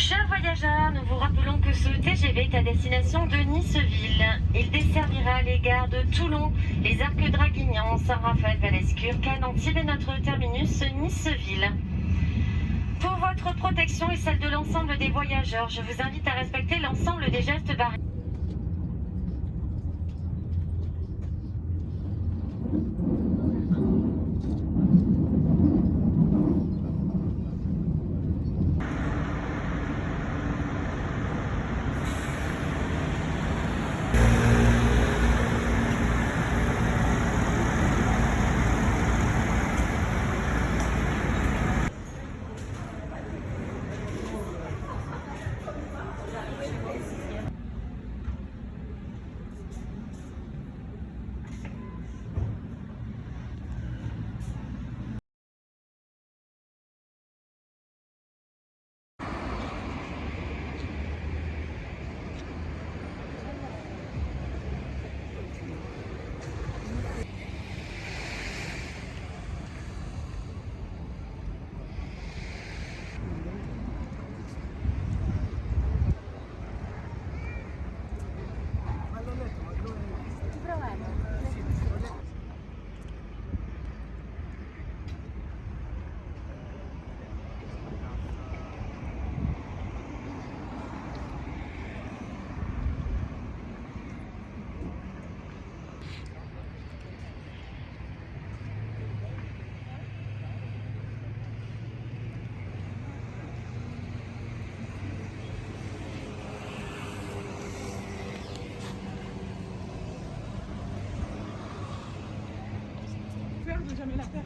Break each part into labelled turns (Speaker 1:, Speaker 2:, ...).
Speaker 1: Chers voyageurs, nous vous rappelons que ce TGV est à destination de Nice-Ville. Il desservira les gares de Toulon, les Arcs Draguignan, Saint-Raphaël, Valescure, Cannes, Antibes et notre terminus Nice-Ville. Pour votre protection et celle de l'ensemble des voyageurs, je vous invite à respecter l'ensemble des gestes barrières.
Speaker 2: De jamais la faire.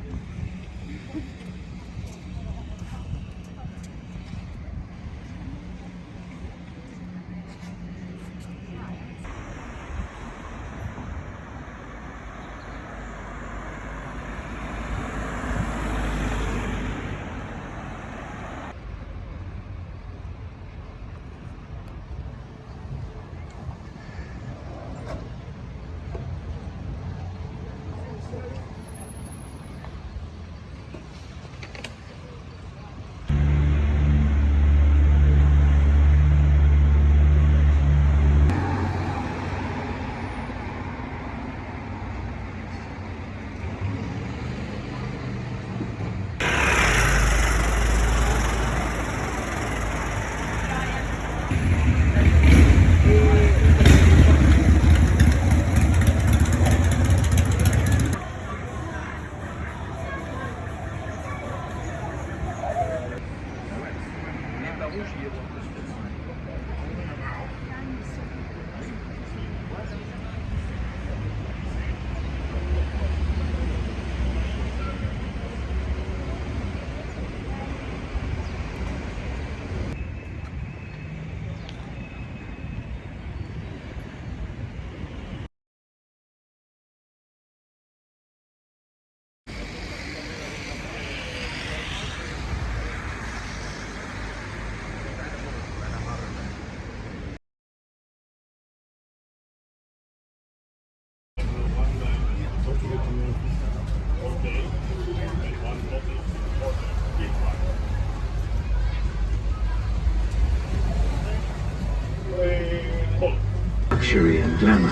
Speaker 3: Luxury and glamour.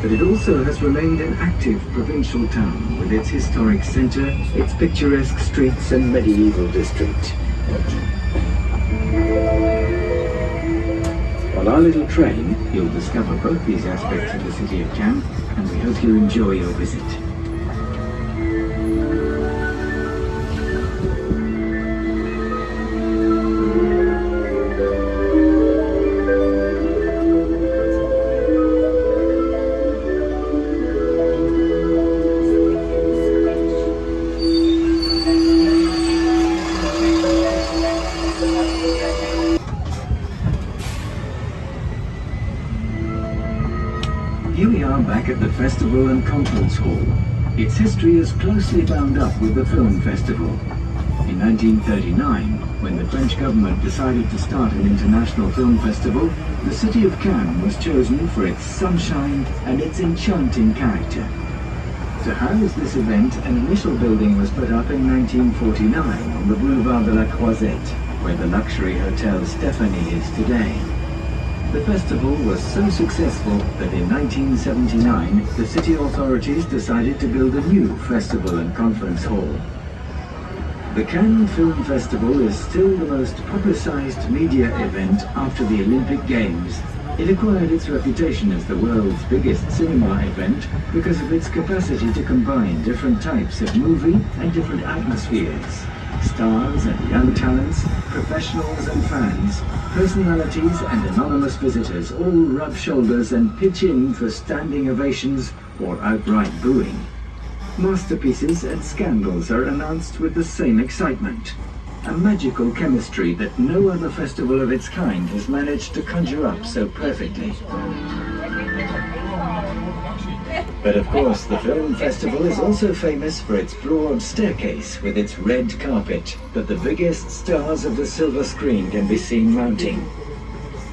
Speaker 3: But it also has remained an active provincial town with its historic centre, its picturesque streets and medieval district. On our little train, you'll discover both these aspects of the city of Cannes, and we hope you enjoy your visit. Here we are back at the Festival and Conference Hall. Its history is closely bound up with the film festival. In 1939, when the French government decided to start an international film festival, the city of Cannes was chosen for its sunshine and its enchanting character. To house this event, an initial building was put up in 1949 on the Boulevard de la Croisette. where the luxury hotel Stephanie is today. The festival was so successful that in 1979 the city authorities decided to build a new festival and conference hall. The Cannes Film Festival is still the most publicized media event after the Olympic Games. It acquired its reputation as the world's biggest cinema event because of its capacity to combine different types of movie and different atmospheres. Stars and young talents, professionals and fans, personalities and anonymous visitors all rub shoulders and pitch in for standing ovations or outright booing. Masterpieces and scandals are announced with the same excitement. A magical chemistry that no other festival of its kind has managed to conjure up so perfectly. But of course, the film festival is also famous for its broad staircase with its red carpet that the biggest stars of the silver screen can be seen mounting.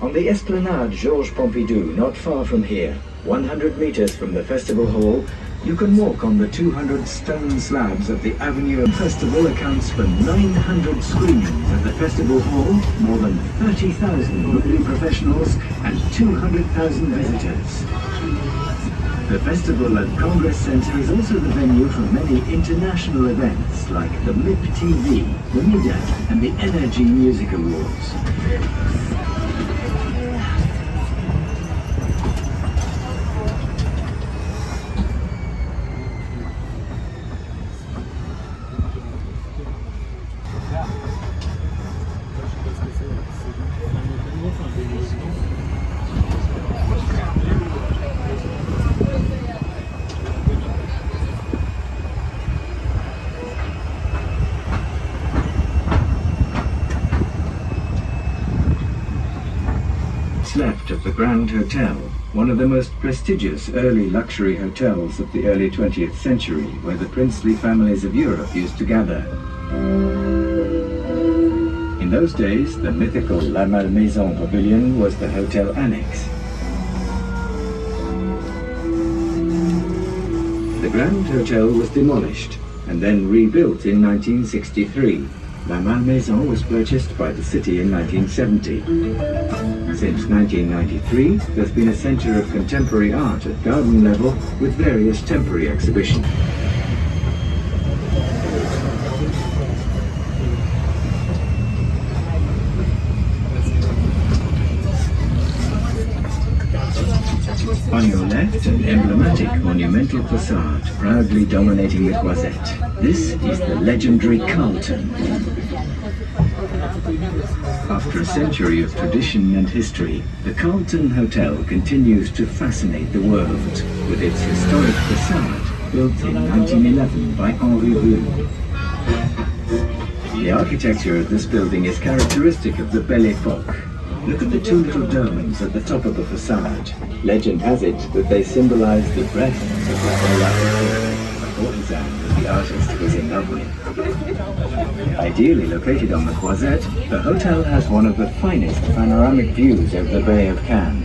Speaker 3: On the Esplanade Georges Pompidou, not far from here, 100 meters from the festival hall, you can walk on the 200 stone slabs of the Avenue. Festival accounts for 900 screenings at the festival hall, more than 30,000 movie professionals and 200,000 visitors. The Festival and Congress Center is also the venue for many international events like the MIP TV, the MIDA and the Energy Music Awards. Left of the Grand Hotel, one of the most prestigious early luxury hotels of the early 20th century, where the princely families of Europe used to gather. In those days, the mythical La Malmaison Pavilion was the hotel annex. The Grand Hotel was demolished and then rebuilt in 1963. La Malmaison was purchased by the city in 1970. Since 1993, there's been a centre of contemporary art at garden level with various temporary exhibitions. On your left, an emblematic monumental facade proudly dominating the Croisette. This is the legendary Carlton. After a century of tradition and history, the Carlton Hotel continues to fascinate the world with its historic facade built in 1911 by Henri Roux. The architecture of this building is characteristic of the Belle Époque. Look at the two little domes at the top of the facade. Legend has it that they symbolize the breasts of the whole a courtesan that the artist was in love with. Ideally located on the Croisette, the hotel has one of the finest panoramic views over the Bay of Cannes.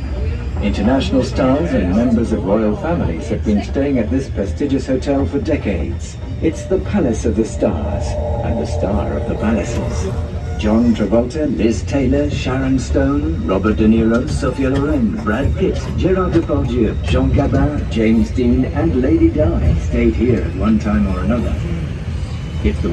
Speaker 3: International stars and members of royal families have been staying at this prestigious hotel for decades. It's the Palace of the Stars, and the star of the palaces. John Travolta, Liz Taylor, Sharon Stone, Robert De Niro, Sophia Loren, Brad Pitt, Gérard Depardieu, Jean Gabin, James Dean and Lady Di stayed here at one time or another. If the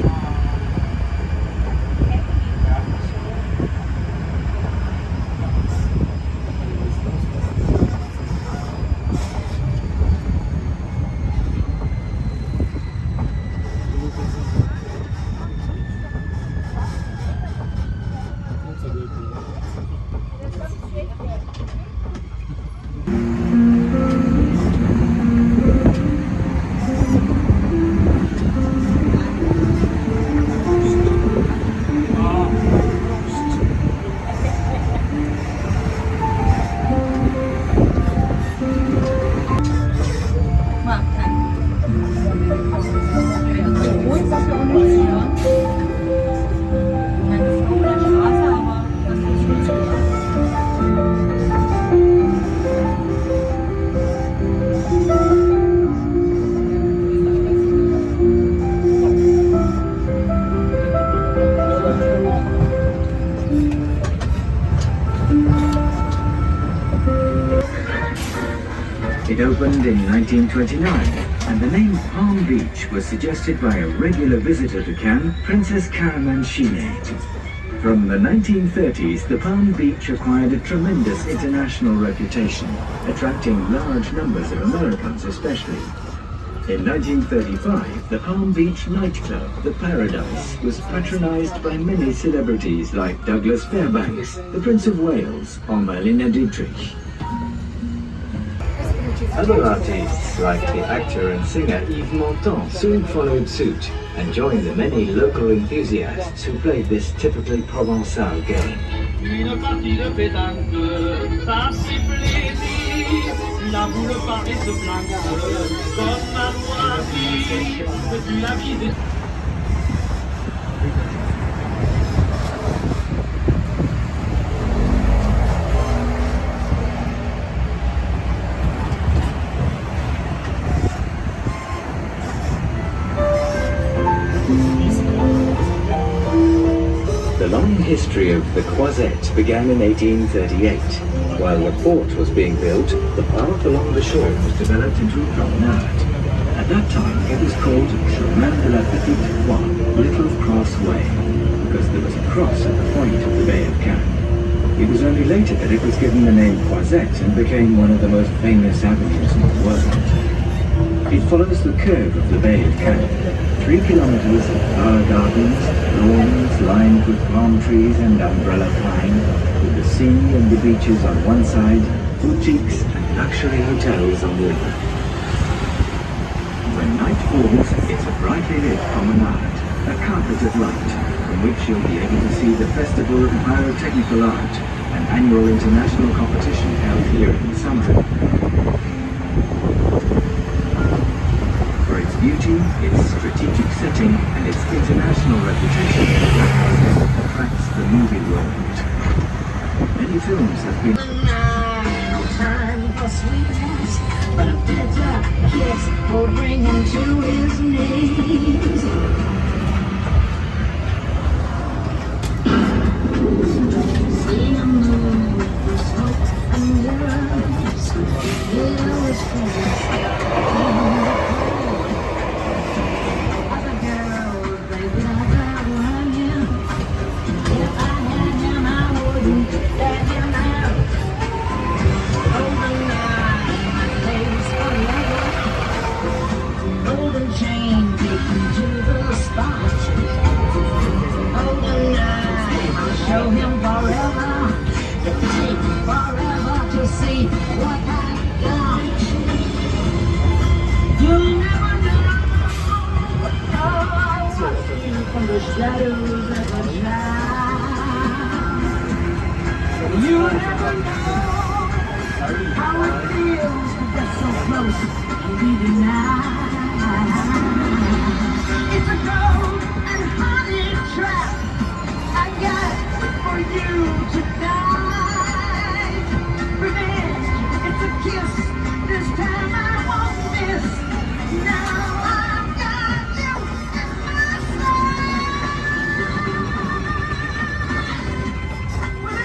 Speaker 3: It opened in 1929, and the name Palm Beach was suggested by a regular visitor to Cannes, Princess Caramanchine. From the 1930s, the Palm Beach acquired a tremendous international reputation, attracting large numbers of Americans especially. In 1935, the Palm Beach nightclub, The Paradise, was patronized by many celebrities like Douglas Fairbanks, the Prince of Wales, or Marlene Dietrich. Other artists like the actor and singer Yves Montand soon followed suit and joined the many local enthusiasts who played this typically Provençal game.
Speaker 4: Une partie de pétanque, ça c'est plaisir. La boule part et se flanque, comme ma voisine, depuis la vie des...
Speaker 3: The long history of the Croisette began in 1838. While the port was being built, the path along the shore was developed into a promenade. At that time, it was called Chemin de la Petite Croix, Little Cross Way, because there was a cross at the point of the Bay of Cannes. It was only later that it was given the name Croisette and became one of the most famous avenues in the world. It follows the curve of the Bay of Cannes. 3 kilometers of flower gardens, lawns lined with palm trees and umbrella pine, with the sea and the beaches on one side, boutiques and luxury hotels on the other. When night falls, it's a brightly lit promenade, a carpet of light, from which you'll be able to see the Festival of Pyrotechnical Art, an annual international competition held here in the summer. Beauty, its strategic setting, and its international reputation attracts the movie world. Many films have been...
Speaker 5: No time for sweetness, but a bitter kiss will bring him to his knees. See him move with smoke and mirrors. Hear his friends. Show him forever, forever to see what I've got. You'll never know how I watch you from the shadows of a child. You'll never know how it feels to get so close and be denied. It's a cold and honey trap I got for you tonight. Revenge, it's a kiss. This time I won't miss. Now I've got you in my sight. We're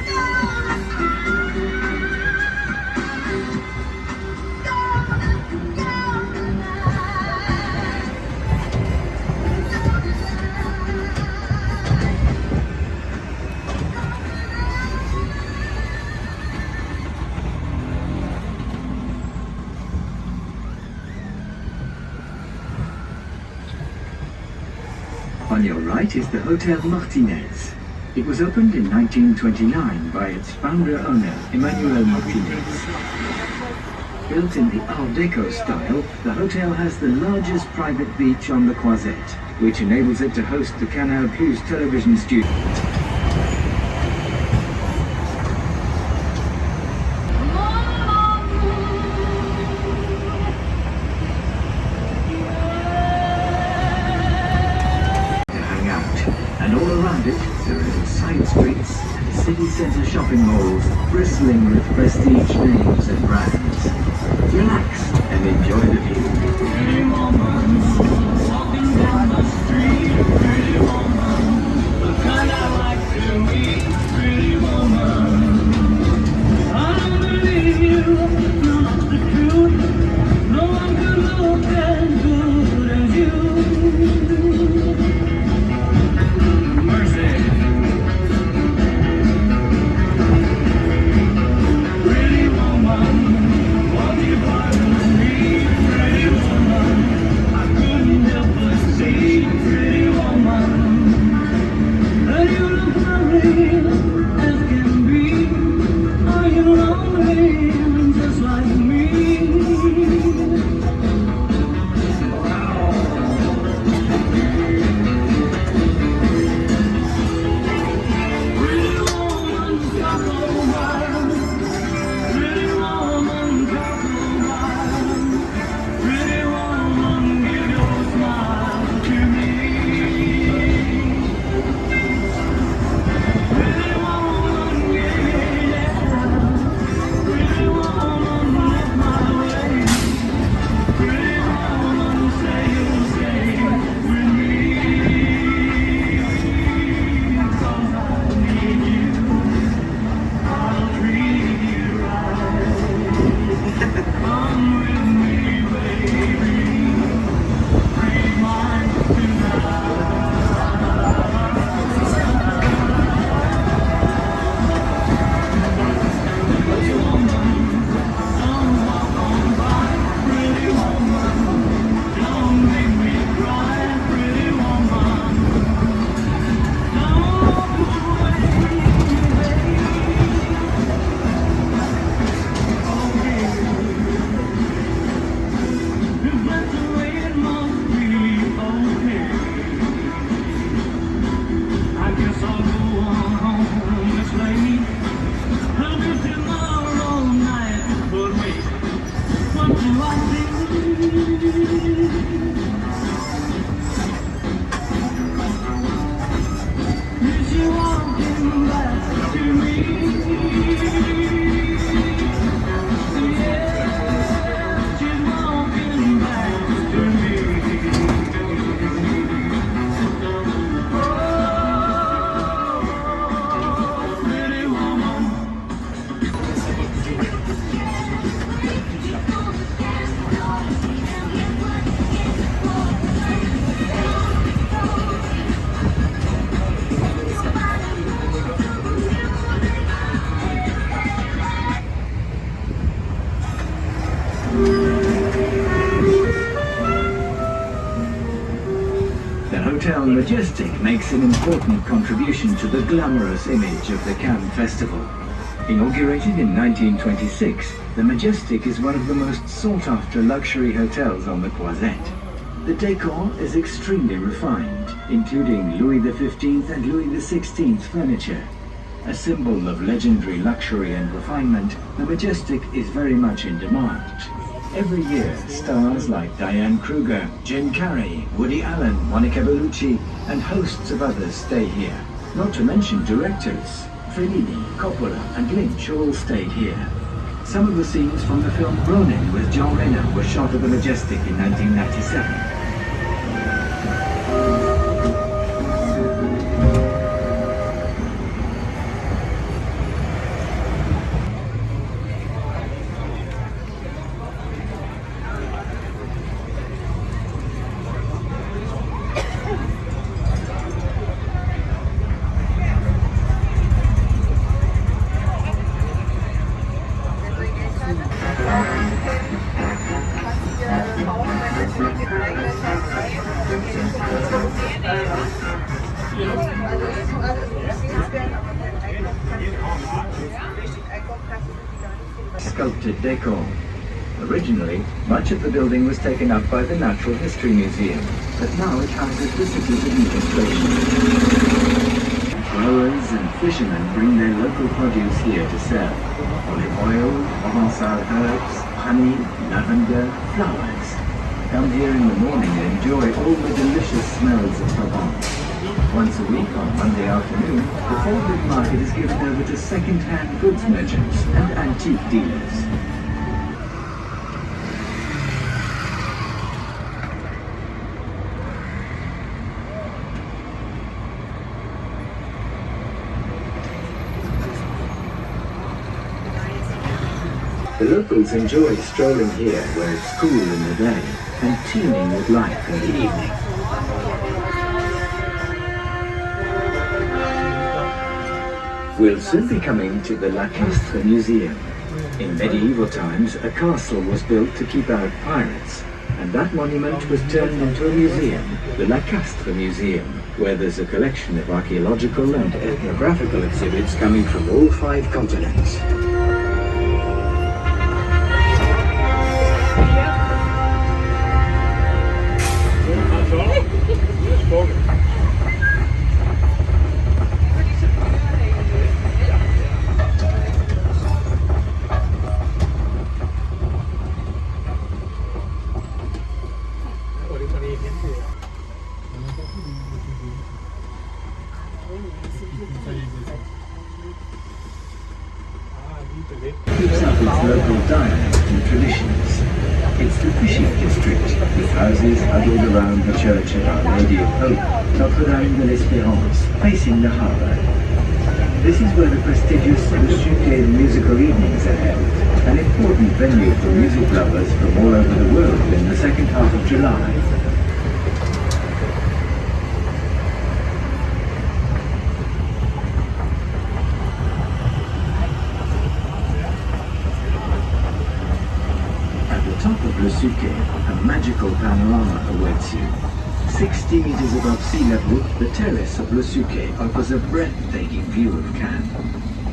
Speaker 3: On your right is the Hotel Martinez. It was opened in 1929 by its founder-owner, Emmanuel Martinez. Built in the Art Deco style, the hotel has the largest private beach on the Croisette, which enables it to host the Canal Plus television studio. And all around it, there are little side streets and city centre shopping malls bristling with prestige names and brands. Relax and enjoy the view.
Speaker 4: Pretty woman, walking down the street. Pretty woman, the kind I like to meet. Pretty woman, I don't believe you, not the truth.
Speaker 3: The Hotel Majestic makes an important contribution to the glamorous image of the Cannes Festival. Inaugurated in 1926, the Majestic is one of the most sought-after luxury hotels on the Croisette. The decor is extremely refined, including Louis XV and Louis XVI furniture. A symbol of legendary luxury and refinement, the Majestic is very much in demand. Every year, stars like Diane Kruger, Jim Carrey, Woody Allen, Monica Bellucci, and hosts of others stay here. Not to mention directors. Fellini, Coppola, and Lynch all stayed here. Some of the scenes from the film Ronin with John Reno were shot at the Majestic in 1997. Sculpted decor. Originally, much of the building was taken up by the Natural History Museum, but now it houses the city's administration. Growers and fishermen bring their local produce here to sell. Olive oil, Provençal herbs, honey, lavender, flowers. Come here in the morning and enjoy all the delicious smells of Provence. Once a week on Monday afternoon, the Faubourg market is given over to second-hand goods merchants and antique dealers. The locals enjoy strolling here where it's cool in the day and teeming with life in the evening. We'll soon be coming to the La Castre Museum. In medieval times, a castle was built to keep out pirates, and that monument was turned into a museum, the La Castre Museum, where there's a collection of archaeological and ethnographical exhibits coming from all 5 continents. Keeps up its local dialect and traditions. It's the fishing district, with houses huddled around the church of Our Lady of Hope, Notre-Dame de l'Espérance, facing the harbour. This is where the prestigious Le Suquet musical evenings are held, an important venue for music lovers from all over the world in the second half of July. Top of Le Suquet, a magical panorama awaits you. 60 meters above sea level, the terrace of Le Suquet offers a breathtaking view of Cannes.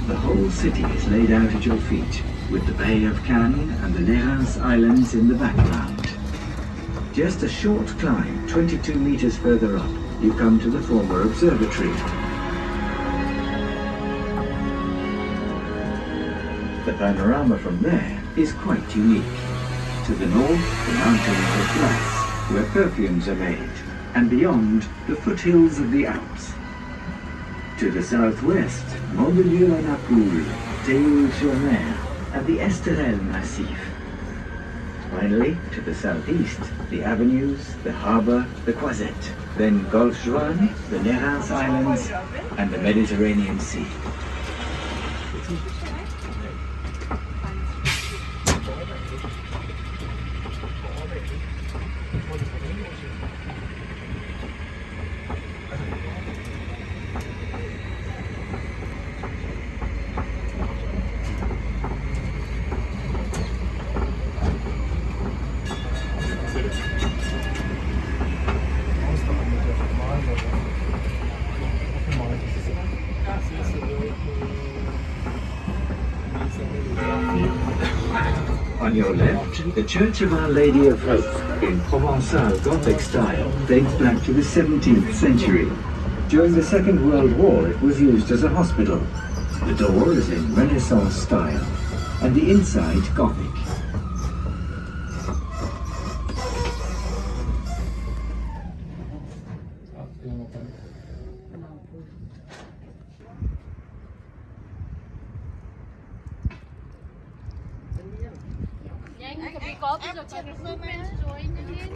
Speaker 3: The whole city is laid out at your feet, with the Bay of Cannes and the Lérins Islands in the background. Just a short climb, 22 meters further up, you come to the former observatory. The panorama from there is quite unique. To the north, the mountains of Glace, where perfumes are made, and beyond, the foothills of the Alps. To the southwest, Mandelieu-la-Napoule, Théoule-sur-Mer, and the Esterel Massif. Finally, to the southeast, the avenues, the harbour, the Croisette, then Golfe Juan, the Nérins Islands, and the Mediterranean Sea. On your left, the Church of Our Lady of Hope, in Provençal Gothic style, dates back to the 17th century. During the Second World War, it was used as a hospital. The door is in Renaissance style, and the inside Gothic.
Speaker 6: Có bây giờ chị được men rồi anh Hiên.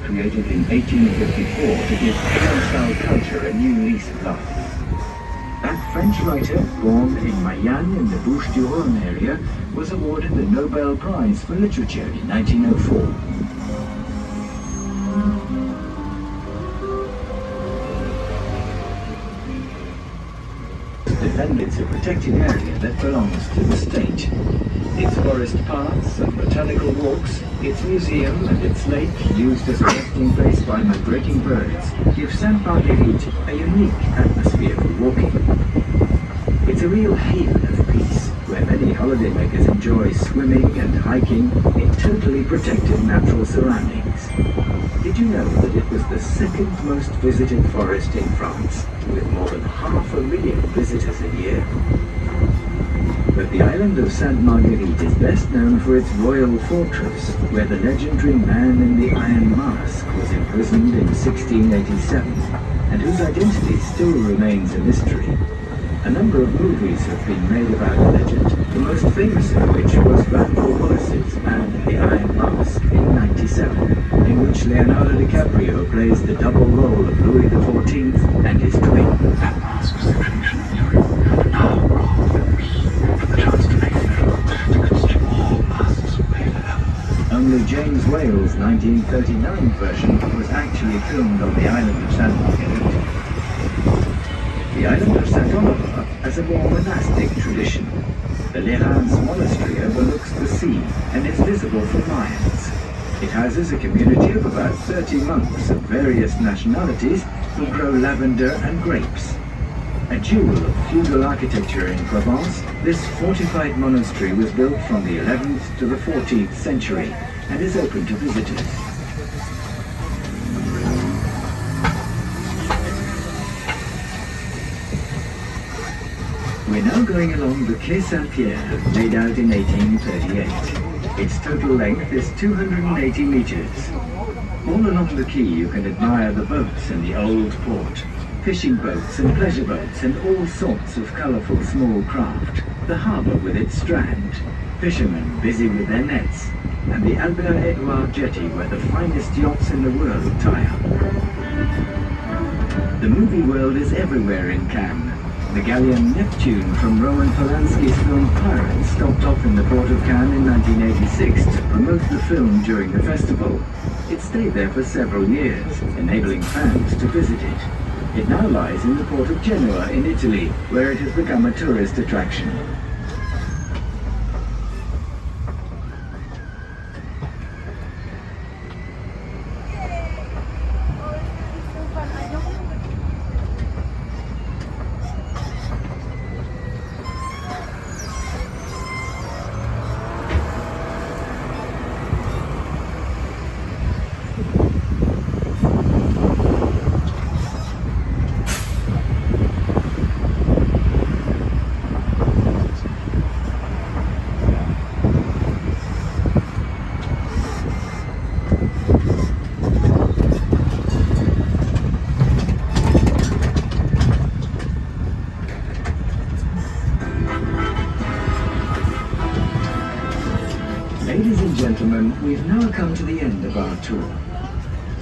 Speaker 3: Created in 1854 to give Provençal culture a new lease of life. That French writer, born in Mayenne in the Bouches-du-Rhône area, was awarded the Nobel Prize for Literature in 1904. Defend it's a protected area that belongs to the state. Its forest paths and botanical walks, its museum and its lake, used as a resting place by migrating birds, give Sainte-Marguerite a unique atmosphere for walking. It's a real haven of peace, where many holidaymakers enjoy swimming and hiking in totally protected natural surroundings. Did you know that it was the second most visited forest in France, with more than 500,000 visitors a year? But the island of Sainte-Marguerite is best known for its royal fortress, where the legendary man in the iron mask was imprisoned in 1687, and whose identity still remains a mystery. A number of movies have been made about the legend, the most famous of which was Van Wallace's Man in the Iron Mask in '97, in which Leonardo DiCaprio plays the double role of Louis XIV and his twin.
Speaker 7: That mask was the tradition of Europe, but now rather than me, for the chance to make films, to consume all masks made forever.
Speaker 3: Only James Whale's 1939 version was actually filmed on the island of Sainte-Marguerite. The island of Saint-Honoré has a more monastic tradition. The Nérins monastery overlooks the sea and is visible for miles. It houses a community of about 30 monks of various nationalities who grow lavender and grapes. A jewel of feudal architecture in Provence, this fortified monastery was built from the 11th to the 14th century and is open to visitors. We're now going along the Quai Saint-Pierre, laid out in 1838. Its total length is 280 meters. All along the quay you can admire the boats and the old port, fishing boats and pleasure boats and all sorts of colourful small craft, the harbour with its strand, fishermen busy with their nets, and the Albert-Edouard jetty where the finest yachts in the world tie up. The movie world is everywhere in Cannes. The galleon Neptune from Roman Polanski's film Pirates stopped off in the port of Cannes in 1986 to promote the film during the festival. It stayed there for several years, enabling fans to visit it. It now lies in the port of Genoa in Italy, where it has become a tourist attraction. Ladies and gentlemen, we've now come to the end of our tour.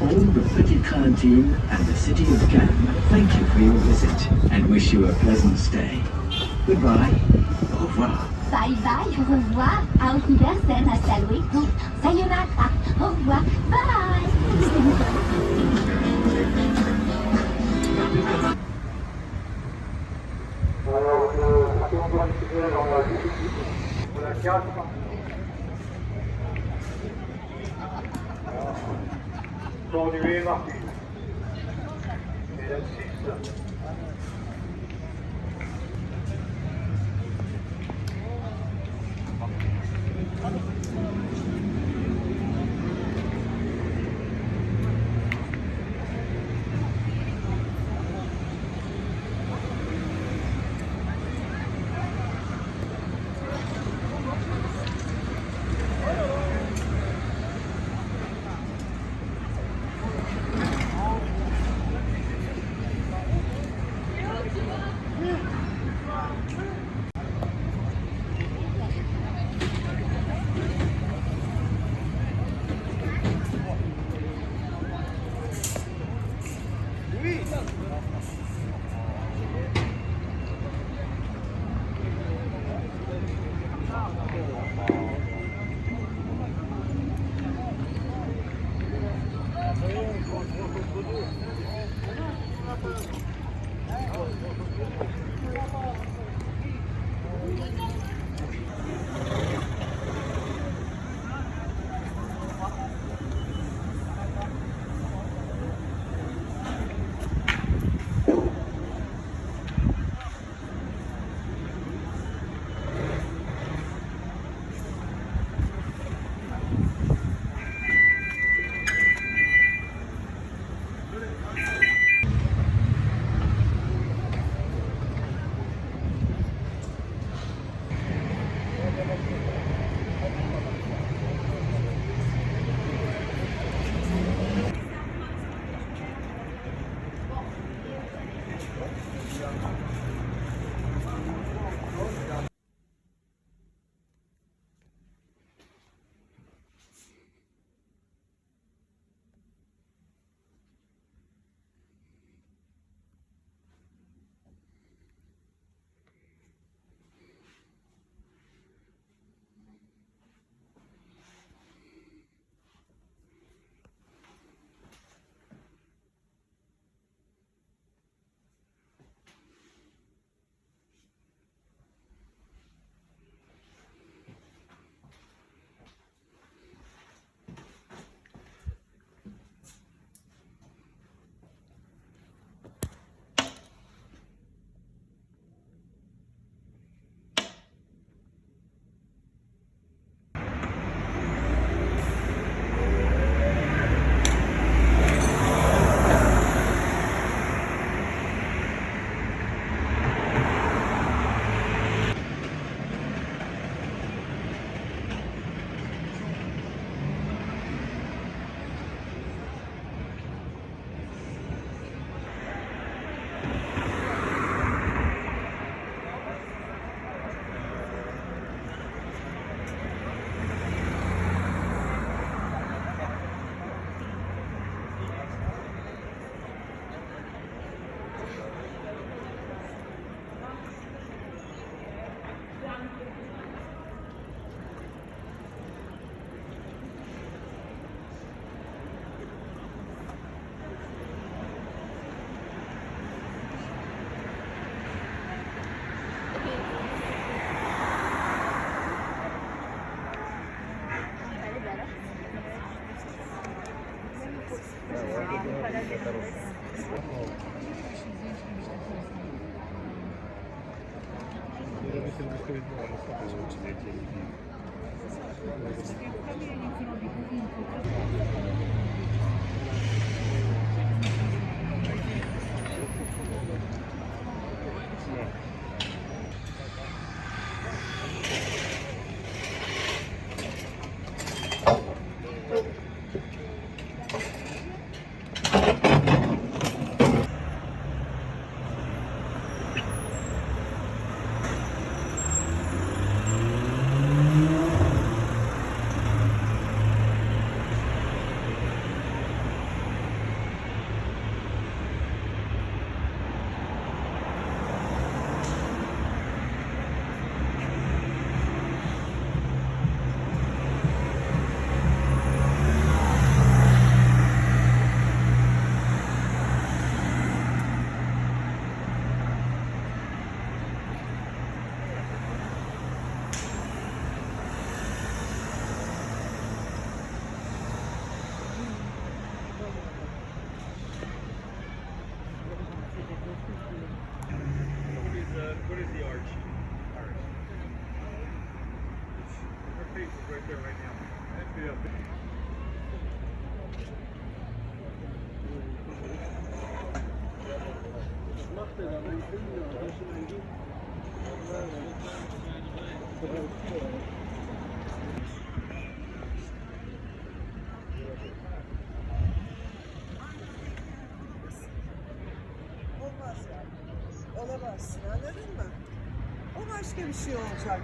Speaker 3: All the Petit Train team and the city of Cannes thank you for your visit and wish you a pleasant stay. Goodbye. Au revoir.
Speaker 5: Bye bye, au revoir. Auf Wiedersehen, hasta luego. Sayonara, au revoir. Bye.
Speaker 8: Conduit Martin. Et la 6. What is the arch? Her face is right there right now.
Speaker 2: Olmaz yani. Olamazsın, anladın mı? O başka bir şey olacak.